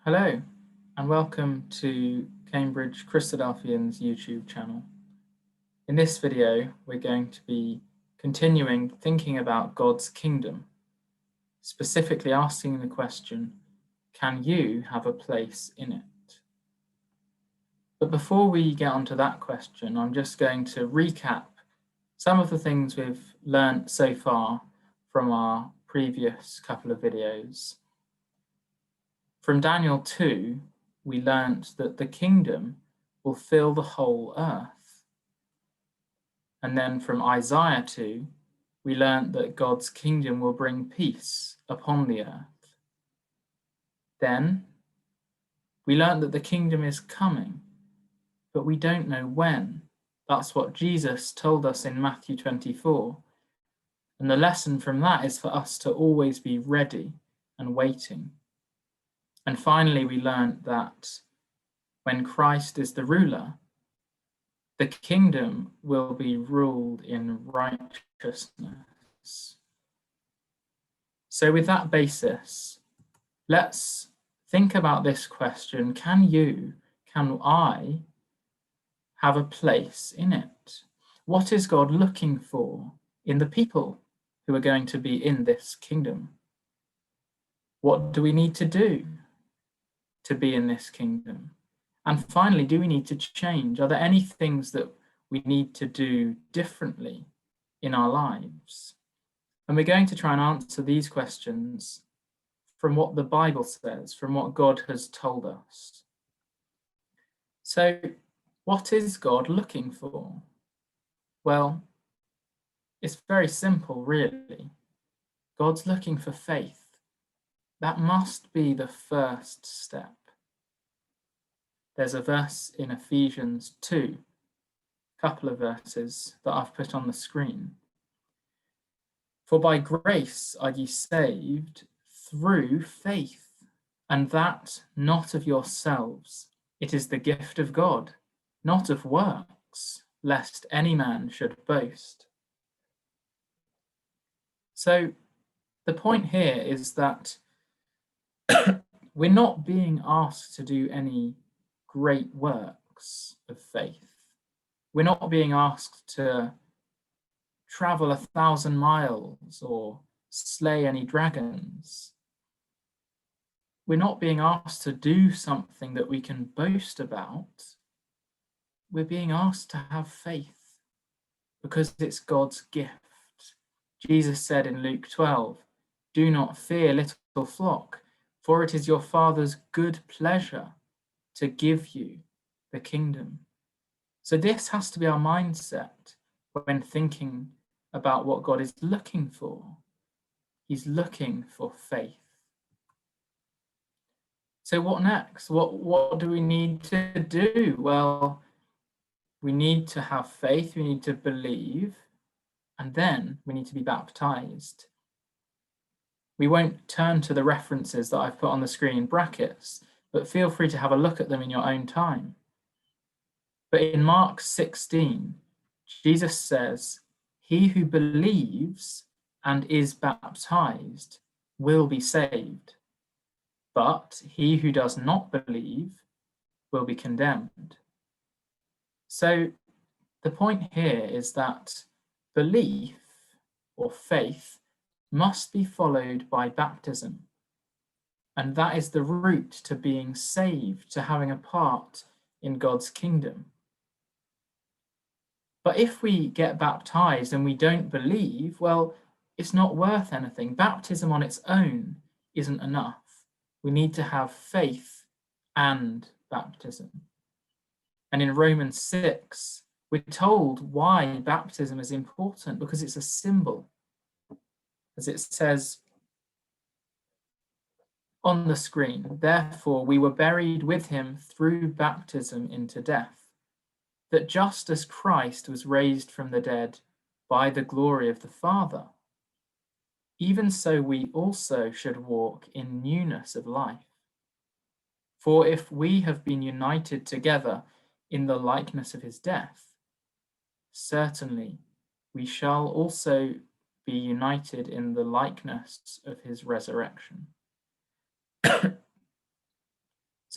Hello, and welcome to Cambridge Christadelphians YouTube channel. In this video, we're going to be continuing thinking about God's kingdom, specifically asking the question, can you have a place in it? But before we get onto that question, I'm just going to recap some of the things we've learnt so far from our previous couple of videos. From Daniel 2, we learnt that the kingdom will fill the whole earth. And then from Isaiah 2, we learnt that God's kingdom will bring peace upon the earth. Then we learnt that the kingdom is coming, but we don't know when. That's what Jesus told us in Matthew 24. And the lesson from that is for us to always be ready and waiting. And finally, we learnt that when Christ is the ruler, the kingdom will be ruled in righteousness. So with that basis, let's think about this question. Can I have a place in it? What is God looking for in the people who are going to be in this kingdom? What do we need to do to be in this kingdom? And finally, do we need to change? Are there any things that we need to do differently in our lives? And we're going to try and answer these questions from what the Bible says, from what God has told us. So, what is God looking for? Well, it's very simple, really. God's looking for faith. That must be the first step. There's a verse in Ephesians 2, a couple of verses that I've put on the screen. For by grace are ye saved through faith, and that not of yourselves. It is the gift of God, not of works, lest any man should boast. So the point here is that we're not being asked to do any great works of faith. We're not being asked to travel 1,000 miles or slay any dragons. We're not being asked to do something that we can boast about. We're being asked to have faith because it's God's gift. Jesus said in Luke 12, "Do not fear, little flock, for it is your Father's good pleasure to give you the kingdom." So this has to be our mindset when thinking about what God is looking for. He's looking for faith. So what next? What do we need to do? Well, we need to have faith, we need to believe, and then we need to be baptized. We won't turn to the references that I've put on the screen in brackets, but feel free to have a look at them in your own time. But in Mark 16, Jesus says, "He who believes and is baptized will be saved, but he who does not believe will be condemned." So the point here is that belief or faith must be followed by baptism. And that is the route to being saved, to having a part in God's kingdom. But if we get baptized and we don't believe, well, it's not worth anything. Baptism on its own isn't enough. We need to have faith and baptism. And in Romans 6, we're told why baptism is important, because it's a symbol. As it says on the screen, "Therefore we were buried with him through baptism into death, that just as Christ was raised from the dead by the glory of the Father, even so we also should walk in newness of life. For if we have been united together in the likeness of his death, certainly we shall also be united in the likeness of his resurrection."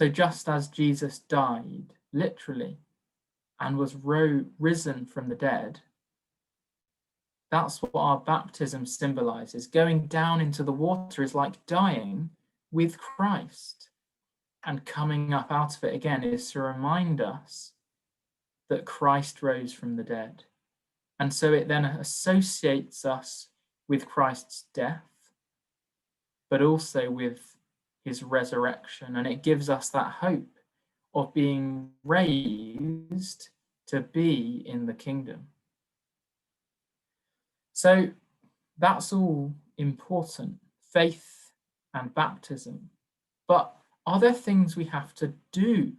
So just as Jesus died, literally, and was risen from the dead, that's what our baptism symbolizes. Going down into the water is like dying with Christ, and coming up out of it again is to remind us that Christ rose from the dead. And so it then associates us with Christ's death, but also with his resurrection. And it gives us that hope of being raised to be in the kingdom. So that's all important, faith and baptism. But are there things we have to do?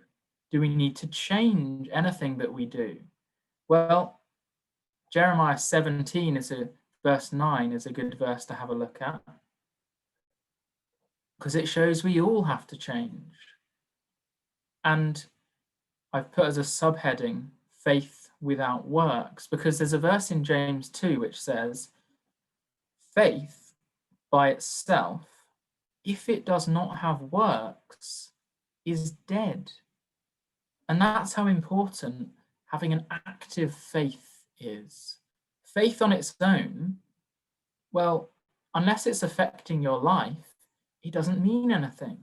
Do we need to change anything that we do? Well, Jeremiah 17 verse 9 is a good verse to have a look at, because it shows we all have to change. And I've put as a subheading, faith without works, because there's a verse in James 2 which says, faith by itself, if it does not have works, is dead. And that's how important having an active faith is. Faith on its own, well, unless it's affecting your life, it doesn't mean anything.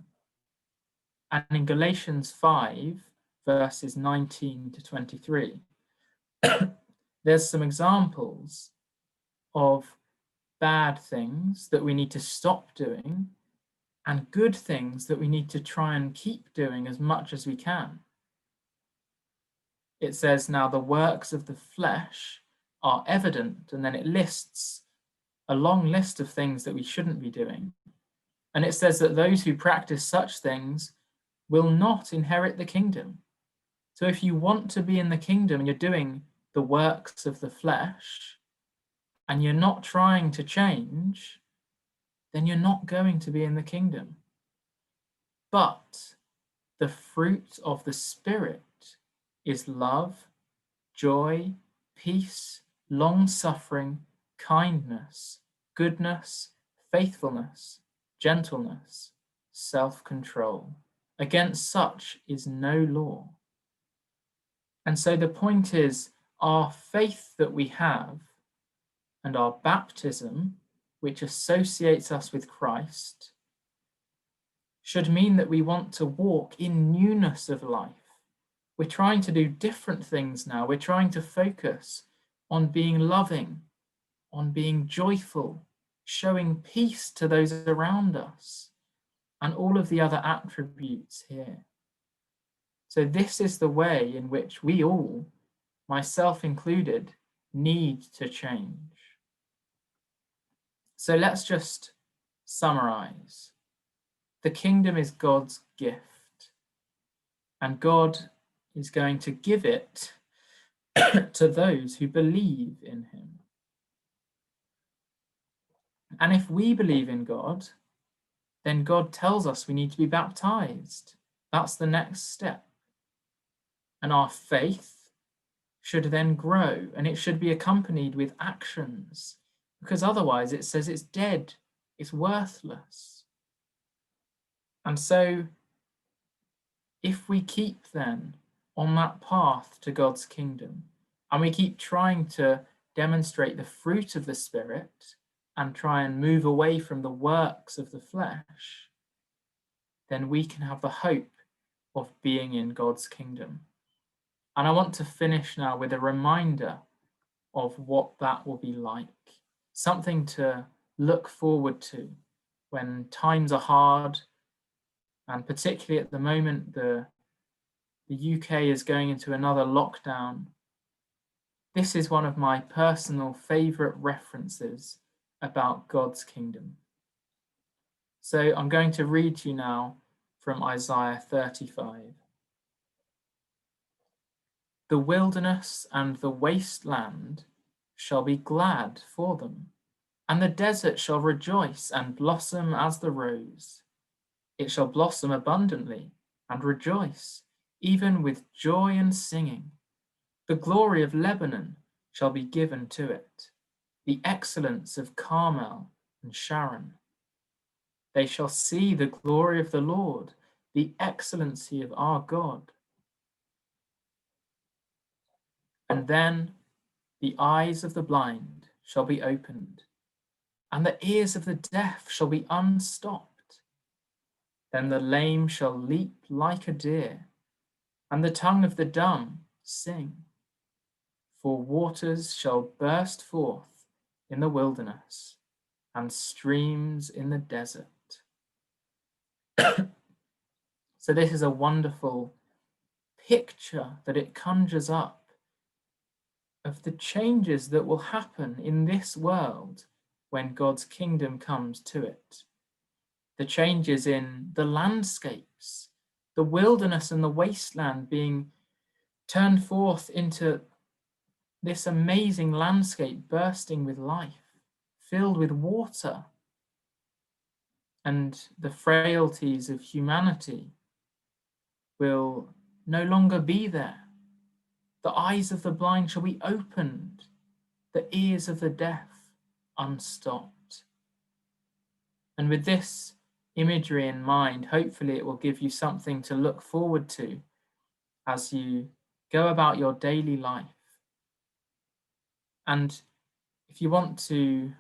And in Galatians 5, verses 19 to 23, there's some examples of bad things that we need to stop doing and good things that we need to try and keep doing as much as we can. It says, now the works of the flesh are evident, and then it lists a long list of things that we shouldn't be doing. And it says that those who practice such things will not inherit the kingdom. So if you want to be in the kingdom and you're doing the works of the flesh and you're not trying to change, then you're not going to be in the kingdom. But the fruit of the Spirit is love, joy, peace, long-suffering, kindness, goodness, faithfulness, gentleness, self-control. Against such is no law. And so the point is, our faith that we have and our baptism, which associates us with Christ, should mean that we want to walk in newness of life. We're trying to do different things now. We're trying to focus on being loving, on being joyful, showing peace to those around us, and all of the other attributes here. So this is the way in which we all, myself included, need to change. So let's just summarize. The kingdom is God's gift, and God is going to give it to those who believe in him. And if we believe in God, then God tells us we need to be baptized. That's the next step. And our faith should then grow, and it should be accompanied with actions, because otherwise it says it's dead, it's worthless. And so if we keep then on that path to God's kingdom, and we keep trying to demonstrate the fruit of the Spirit and try and move away from the works of the flesh, then we can have the hope of being in God's kingdom. And I want to finish now with a reminder of what that will be like, something to look forward to when times are hard, and particularly at the moment, the UK is going into another lockdown. This is one of my personal favourite references about God's kingdom. So I'm going to read to you now from Isaiah 35. The wilderness and the wasteland shall be glad for them, and the desert shall rejoice and blossom as the rose. It shall blossom abundantly and rejoice, even with joy and singing. The glory of Lebanon shall be given to it, the excellence of Carmel and Sharon. They shall see the glory of the Lord, the excellency of our God. And then the eyes of the blind shall be opened, and the ears of the deaf shall be unstopped. Then the lame shall leap like a deer, and the tongue of the dumb sing. For waters shall burst forth in the wilderness, and streams in the desert. So this is a wonderful picture that it conjures up of the changes that will happen in this world when God's kingdom comes to it. The changes in the landscapes, the wilderness and the wasteland being turned forth into this amazing landscape bursting with life, filled with water, and the frailties of humanity will no longer be there. The eyes of the blind shall be opened, the ears of the deaf unstopped. And with this imagery in mind, hopefully it will give you something to look forward to as you go about your daily life. And if you want to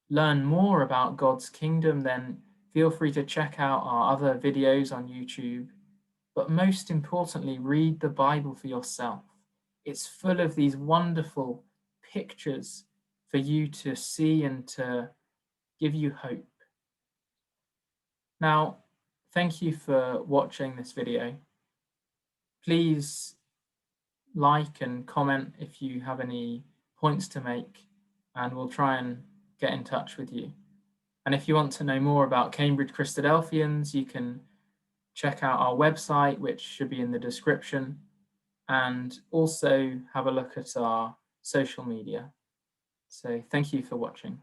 learn more about God's kingdom, then feel free to check out our other videos on YouTube. But most importantly, read the Bible for yourself. It's full of these wonderful pictures for you to see and to give you hope. Now, thank you for watching this video. Please like and comment if you have any points to make, and we'll try and get in touch with you. And if you want to know more about Cambridge Christadelphians, you can check out our website, which should be in the description, and also have a look at our social media. So thank you for watching.